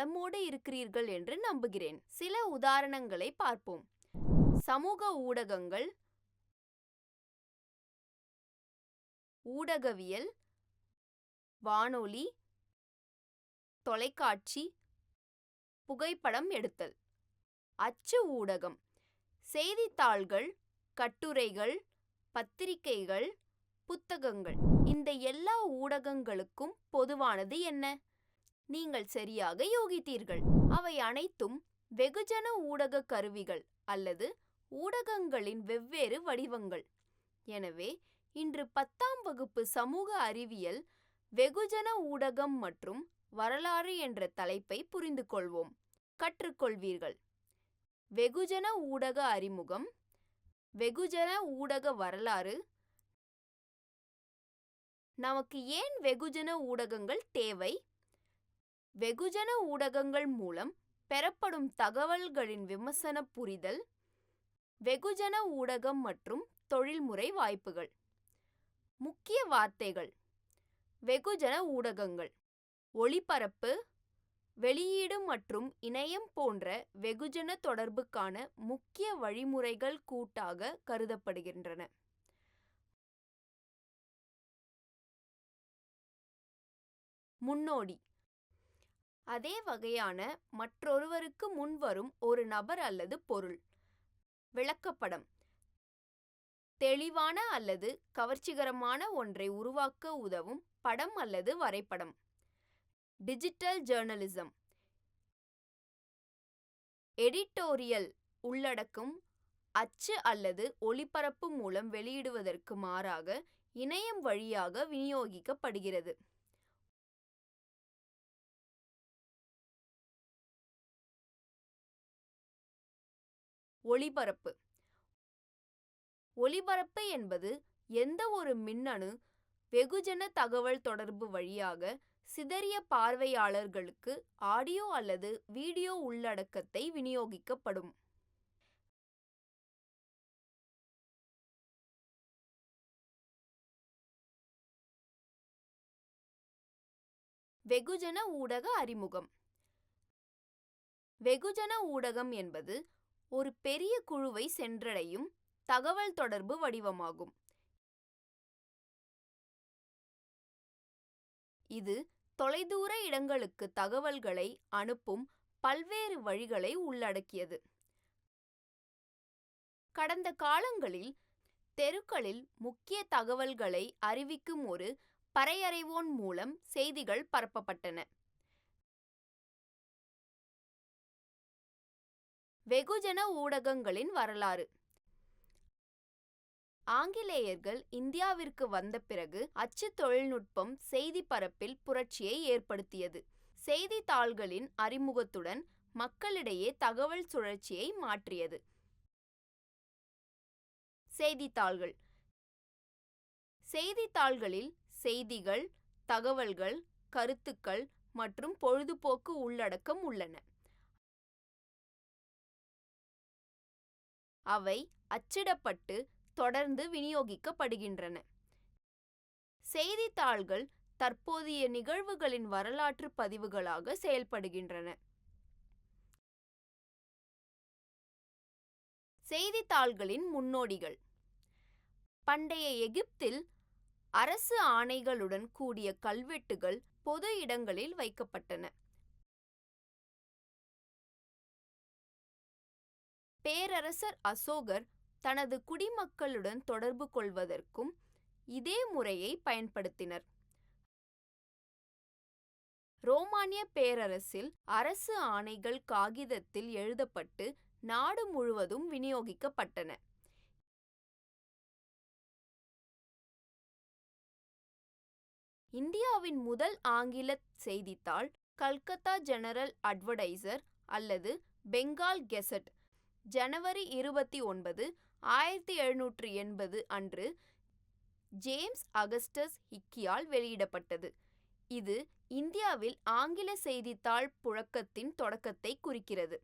நலமோடு இருக்கிறீர்கள் என்று நம்புகிறேன். சில உதாரணங்களை பார்ப்போம். சமூக ஊடகங்கள், ஊடகவியல், வானொலி, தொலைக்காட்சி, புகைப்படம் எடுத்தல். அச்சு ஊடகம், செய்தித்தாள்கள், கட்டுரைகள், பத்திரிகைகள், புத்தகங்கள். இந்த எல்லா ஊடகங்களுக்கும் பொதுவானது என்ன? நீங்கள் சரியாக யூகித்தீர்கள். அவை அனைத்தும் வெகுஜன ஊடக கருவிகள் அல்லது ஊடகங்களின் வெவ்வேறு வடிவங்கள். எனவே இன்று 10ஆம் வகுப்பு சமூக அறிவியல் வெகுஜன ஊடகம் மற்றும் வரலாறு என்ற தலைப்பை புரிந்து கொள்வோம், கற்றுக்கொள்வீர்கள். வெகுஜன ஊடக அறிமுகம், வெகுஜன ஊடக வரலாறு, நமக்கு ஏன் வெகுஜன ஊடகங்கள் தேவை, வெகுஜன ஊடகங்கள் மூலம் பெறப்படும் தகவல்களின் விமர்சன புரிதல், வெகுஜன ஊடகம் மற்றும் தொழில்முறை வாய்ப்புகள். முக்கிய வார்த்தைகள்: வெகுஜன ஊடகங்கள், ஒளிபரப்பு, வெளியீடு மற்றும் இணையம் போன்ற வெகுஜன தொடர்புக்கான முக்கிய வழிமுறைகள் கூட்டாக கருதப்படுகின்றன. முன்னோடி: அதே வகையான மற்றொருவருக்கு முன்வரும் ஒரு நபர் அல்லது பொருள். விளக்கப்படம்: தெளிவான அல்லது கவர்ச்சிகரமான ஒன்றை உருவாக்க உதவும் படம் அல்லது வரைபடம். டிஜிட்டல் ஜர்னலிசம்: எடிட்டோரியல் உள்ளடக்கம் அச்சு அல்லது ஒளிபரப்பு மூலம் வெளியிடுவதற்கு மாறாக இணையம் வழியாக விநியோகிக்கப்படுகிறது. ஒளிபரப்பு: ஒளிபரப்பு என்பது எந்த ஒரு மின்னணு வெகுஜன தகவல் தொடர்பு வழியாக சிதறிய பார்வையாளர்களுக்கு ஆடியோ அல்லது வீடியோ உள்ளடக்கத்தை விநியோகிக்கப்படும். வெகுஜன ஊடக அறிமுகம். வெகுஜன ஊடகம் என்பது ஒரு பெரிய குழுவை சென்றடையும் தகவல் தொடர்பு வடிவமாகும். இது தொலைதூர இடங்களுக்கு தகவல்களை அனுப்பும் பல்வேறு வழிகளை உள்ளடக்கியது. கடந்த காலங்களில் தெருக்களில் முக்கிய தகவல்களை அறிவிக்கும் ஒரு பறையறைவோன் மூலம் செய்திகள் பரப்பப்பட்டன. வெகுஜன ஊடகங்களின் வரலாறு. ஆங்கிலேயர்கள் இந்தியாவிற்கு வந்த பிறகு அச்சு தொழில்நுட்பம் செய்தி பரப்பில் புரட்சியை ஏற்படுத்தியது. செய்தித்தாள்களின் அறிமுகத்துடன் மக்களிடையே தகவல் சுழற்சியை மாற்றியது. செய்தித்தாள்கள். செய்தித்தாள்களில் செய்திகள், தகவல்கள், கருத்துக்கள் மற்றும் பொழுதுபோக்கு உள்ளடக்கம் உள்ளன. அவை அச்சிடப்பட்டு தொடர்ந்து விநியோகிக்கப்படுகின்றன. செய்தித்தாள்கள் தற்போதைய நிகழ்வுகளின் வரலாற்று பதிவுகளாக செயல்படுகின்றன. செய்தித்தாள்களின் முன்னோடிகள். பண்டைய எகிப்தில் அரசு ஆணைகளுடன் கூடிய கல்வெட்டுகள் பொது இடங்களில் வைக்கப்பட்டன. பேரரசர் அசோகர் தனது குடிமக்களுடன் தொடர்பு கொள்வதற்கும் இதே முறையை பயன்படுத்தினர். ரோமானிய பேரரசில் அரசு ஆணைகள் காகிதத்தில் எழுதப்பட்டு நாடு முழுவதும் விநியோகிக்கப்பட்டன. இந்தியாவின் முதல் ஆங்கில செய்தித்தாள் கல்கத்தா ஜெனரல் அட்வர்டைசர் அல்லது பெங்கால் கெசட் ஜனவரி 29, 1780 அன்று ஜேம்ஸ் அகஸ்டஸ் ஹிக்கியால் வெளியிடப்பட்டது. இது இந்தியாவில் ஆங்கில செய்தித்தாள் புழக்கத்தின் தொடக்கத்தை குறிக்கிறது.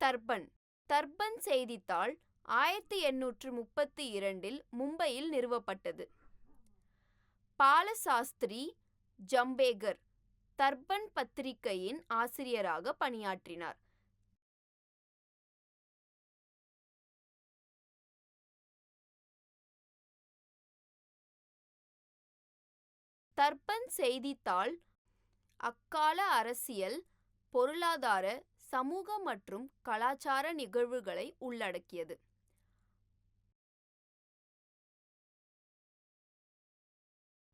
தர்பன். தர்பன் செய்தித்தாள் 1832 மும்பையில் நிறுவப்பட்டது. பாலசாஸ்திரி ஜம்பேகர் தர்பன் பத்திரிகையின் ஆசிரியராக பணியாற்றினார். தர்பன் செய்தித்தாள் அக்கால அரசியல், பொருளாதார, சமூக மற்றும் கலாச்சார நிகழ்வுகளை உள்ளடக்கியது.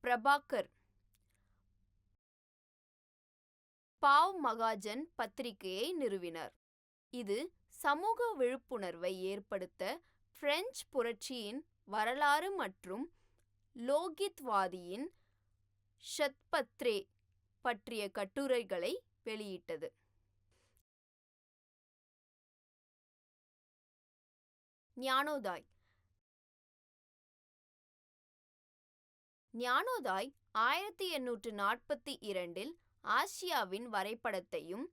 பிரபாகர் பாவ் மகாஜன் பத்திரிகையை நிறுவினார். இது சமூக விழிப்புணர்வை ஏற்படுத்த பிரெஞ்சு புரட்சியின் வரலாறு மற்றும் லோகித்வாதியின் ஷத்பத்ரே பற்றிய கட்டுரைகளை வெளியிட்டது. ஞானோதய் ஞானோதய் 1842 ஆசியாவின் வரைபடத்தையும்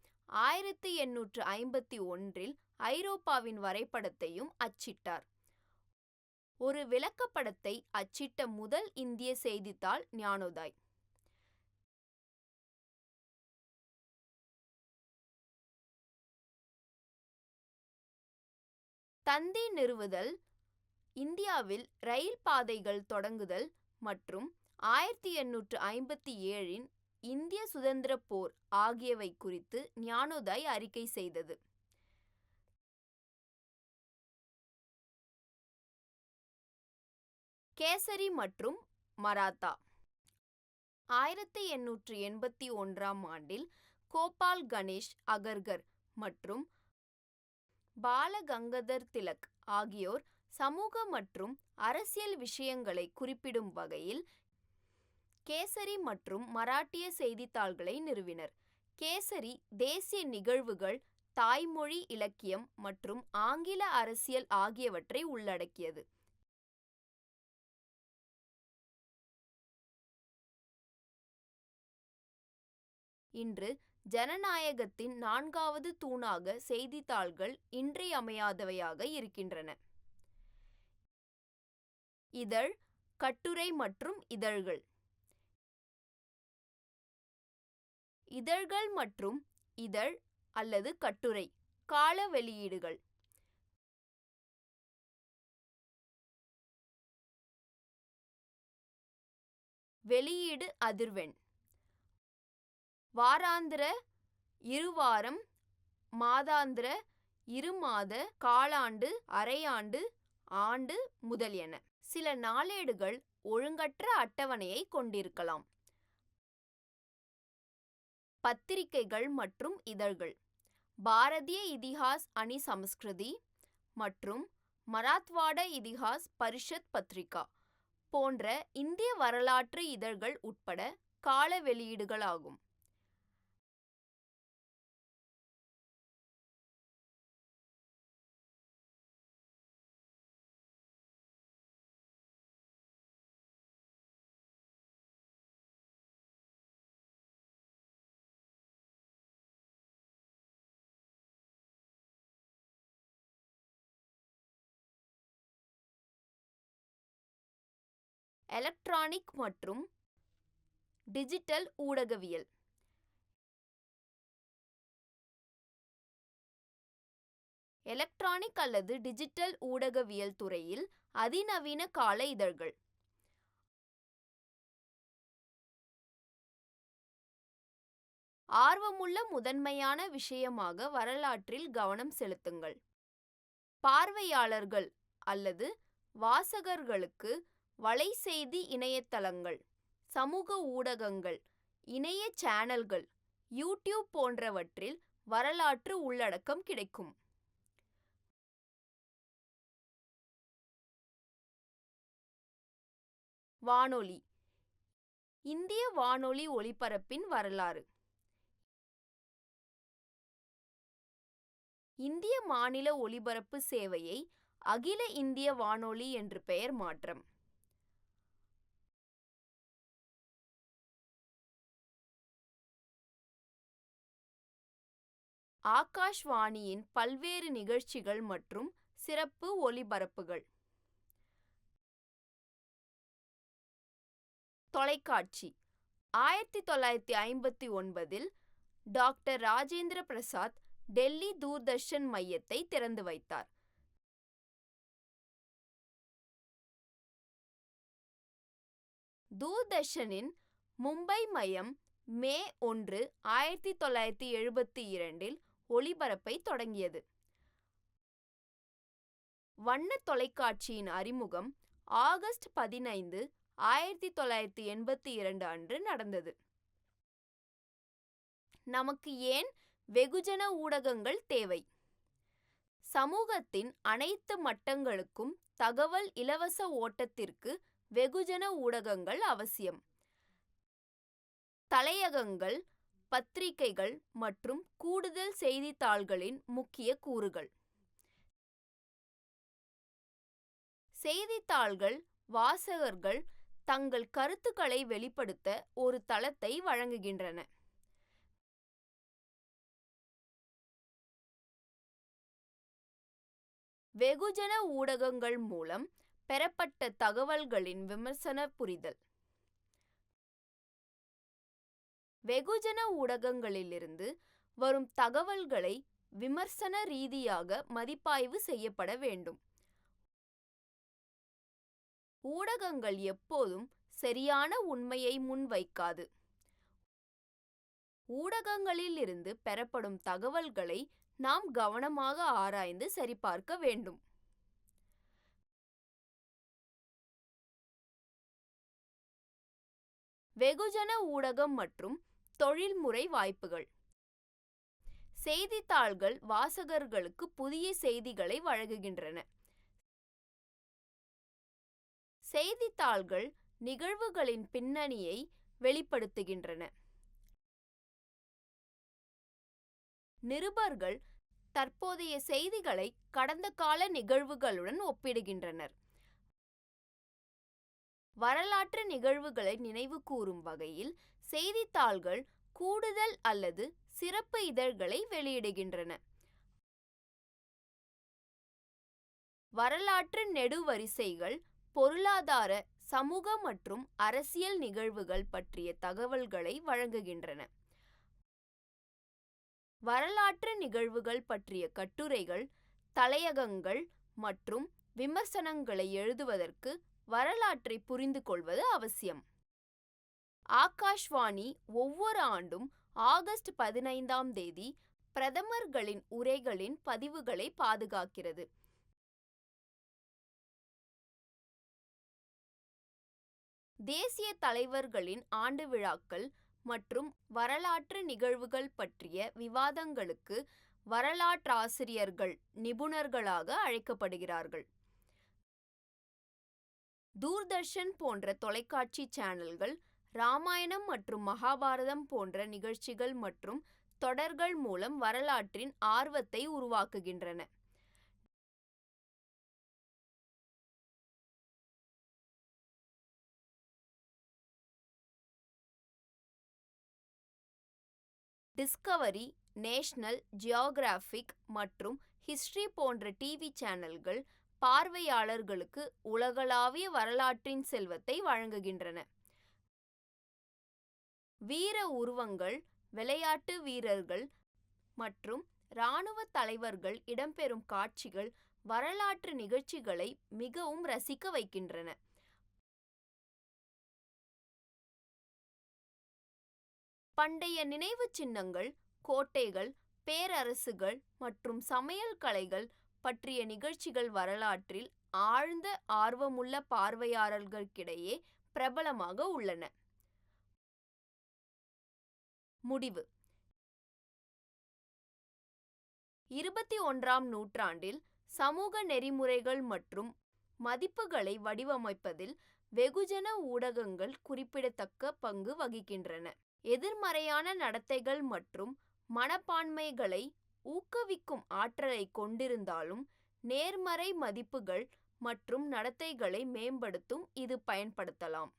1851 ஐரோப்பாவின் வரைபடத்தையும் அச்சிட்டார். ஒரு விளக்கப்படத்தை அச்சிட்ட முதல் இந்திய செய்தித்தாள் ஞானோதய். தந்தி நிறுவுதல், இந்தியாவில் ரயில் பாதைகள் தொடங்குதல் மற்றும் 1857 இந்திய சுதந்திரப் போர் ஆகியவை குறித்து ஞானோதய் அறிக்கை செய்தது. கேசரி மற்றும் மராத்தா 1881 கோபால் கணேஷ் அகர்கர் மற்றும் பால கங்காதர் திலக் ஆகியோர் சமூக மற்றும் அரசியல் விஷயங்களை குறிப்பிடும் வகையில் கேசரி மற்றும் மராட்டிய செய்தித்தாள்களை நிறுவினர். கேசரி தேசிய நிகழ்வுகள், தாய்மொழி இலக்கியம் மற்றும் ஆங்கில அரசியல் ஆகியவற்றை உள்ளடக்கியது. இன்று ஜனநாயகத்தின் 4வது தூணாக செய்தித்தாள்கள் இன்றியமையாதவையாக இருக்கின்றன. இதழ், கட்டுரை மற்றும் இதழ்கள். இதழ்கள் மற்றும் இதழ் அல்லது கட்டுரை கால வெளியீடுகள். வெளியீடு அதிர்வெண்: வாராந்திர, இருவாரம், மாதாந்திர, இருமாத, காலாண்டு, அரையாண்டு, ஆண்டு முதலியன. சில நாளேடுகள் ஒழுங்கற்ற அட்டவணையை கொண்டிருக்கலாம். பத்திரிகைகள் மற்றும் இதழ்கள்: பாரதிய இதிஹாஸ் அனி சம்ஸ்கிருதி மற்றும் மராத்வாட இதிஹாஸ் பரிஷத் பத்திரிகா போன்ற இந்திய வரலாற்று இதழ்கள் உட்பட கால வெளியீடுகளாகும். எலக்ட்ரானிக் மற்றும் டிஜிட்டல் ஊடகவியல். எலக்ட்ரானிக் அல்லது டிஜிட்டல் ஊடகவியல் துறையில் அதிநவீன கால இதழ்கள். ஆர்வமுள்ள முதன்மையான விஷயமாக வரலாற்றில் கவனம் செலுத்துங்கள். பார்வையாளர்கள் அல்லது வாசகர்களுக்கு வலைசெய்தி இணையதளங்கள், சமூக ஊடகங்கள், இணைய சேனல்கள், யூடியூப் போன்றவற்றில் வரலாற்று உள்ளடக்கம் கிடைக்கும். வானொலி. இந்திய வானொலி ஒலிபரப்பின் வரலாறு. இந்திய மாநில ஒலிபரப்பு சேவையை அகில இந்திய வானொலி என்று பெயர் மாற்றம். ஆகாஷ்வாணியின் பல்வேறு நிகழ்ச்சிகள் மற்றும் சிறப்பு ஒலிபரப்புகள். தொலைக்காட்சி 1959 டாக்டர் ராஜேந்திர பிரசாத் டெல்லி தூர்தர்ஷன் மையத்தை திறந்து வைத்தார். தூர்தர்ஷனின் மும்பை மையம் மே 1, 1972 ஒளிபரப்பை தொடங்கியது. வண்ண தொலைக்காட்சியின் அறிமுகம் ஆகஸ்ட் 15, 1982 அன்று நடந்தது. நமக்கு ஏன் வெகுஜன ஊடகங்கள் தேவை? சமூகத்தின் அனைத்து மட்டங்களுக்கும் தகவல் இலவச ஓட்டத்திற்கு வெகுஜன ஊடகங்கள் அவசியம். தலையகங்கள், பத்திரிகைகள் மற்றும் கூடுதல் செய்தித்தாள்களின் முக்கிய கூறுகள். செய்தித்தாள்கள் வாசகர்கள் தங்கள் கருத்துக்களை வெளிப்படுத்த ஒரு தளத்தை வழங்குகின்றன. வெகுஜன ஊடகங்கள் மூலம் பெறப்பட்ட தகவல்களின் விமர்சன புரிதல். வெகுஜன ஊடகங்களிலிருந்து வரும் தகவல்களை விமர்சன ரீதியாக மதிப்பாய்வு செய்யப்பட வேண்டும். ஊடகங்கள் எப்போதும் சரியான உண்மையை முன்வைக்காது. ஊடகங்களிலிருந்து பெறப்படும் தகவல்களை நாம் கவனமாக ஆராய்ந்து சரிபார்க்க வேண்டும். வெகுஜன ஊடகம் மற்றும் தொழில்முறை வாய்ப்புகள். செய்தித்தாள்கள் வாசகர்களுக்கு புதிய செய்திகளை வழங்குகின்றன. செய்தித்தாள்கள் நிகழ்வுகளின் பின்னணியை வெளிப்படுத்துகின்றன. நிருபர்கள் தற்போதைய செய்திகளை கடந்த கால நிகழ்வுகளுடன் ஒப்பிடுகின்றனர். வரலாற்று நிகழ்வுகளை நினைவு கூறும் வகையில் செய்தித்தாள்கள் கூடுதல் அல்லது சிறப்பு இதழ்களை வெளியிடுகின்றன. வரலாற்று நெடுவரிசைகள் பொருளாதார, சமூக மற்றும் அரசியல் நிகழ்வுகள் பற்றிய தகவல்களை வழங்குகின்றன. வரலாற்று நிகழ்வுகள் பற்றிய கட்டுரைகள், தலையகங்கள் மற்றும் விமர்சனங்களை எழுதுவதற்கு வரலாற்றை புரிந்து கொள்வது அவசியம். ஆகாஷ்வாணி ஒவ்வொரு ஆண்டும் ஆகஸ்ட் 15 பிரதமர்களின் உரைகளின் பதிவுகளை பாதுகாக்கிறது. தேசிய தலைவர்களின் ஆண்டு விழாக்கள் மற்றும் வரலாற்று நிகழ்வுகள் பற்றிய விவாதங்களுக்கு வரலாற்றாசிரியர்கள் நிபுணர்களாக அழைக்கப்படுகிறார்கள். தூர்தர்ஷன் போன்ற தொலைக்காட்சி சேனல்கள் ராமாயணம் மற்றும் மகாபாரதம் போன்ற நிகழ்ச்சிகள் மற்றும் தொடர்கள் மூலம் வரலாற்றின் ஆர்வத்தை உருவாக்குகின்றன. டிஸ்கவரி, நேஷனல் ஜியோகிராஃபிக் மற்றும் ஹிஸ்டரி போன்ற டிவி சேனல்கள் பார்வையாளர்களுக்கு உலகளாவிய வரலாற்றின் செல்வத்தை வழங்குகின்றன. வீர உருவங்கள், விளையாட்டு வீரர்கள் மற்றும் இராணுவ தலைவர்கள் இடம்பெறும் காட்சிகள் வரலாற்று நிகழ்ச்சிகளை மிகவும் ரசிக்க வைக்கின்றன. பண்டைய நினைவு சின்னங்கள், கோட்டைகள், பேரரசுகள் மற்றும் சமையல் கலைகள் பற்றிய நிகழ்ச்சிகள் வரலாற்றில் ஆழ்ந்த ஆர்வமுள்ள பார்வையாளர்களிடையே பிரபலமாக உள்ளன. முடிவு. 21ஆம் நூற்றாண்டில் சமூக நெறிமுறைகள் மற்றும் மதிப்புகளை வடிவமைப்பதில் வெகுஜன ஊடகங்கள் குறிப்பிடத்தக்க பங்கு வகிக்கின்றன. எதிர்மறையான நடத்தைகள் மற்றும் மனப்பான்மைகளை ஊக்குவிக்கும் ஆற்றலை கொண்டிருந்தாலும் நேர்மறை மதிப்புகள் மற்றும் நடத்தைகளை மேம்படுத்தும் இது பயன்படுத்தலாம்.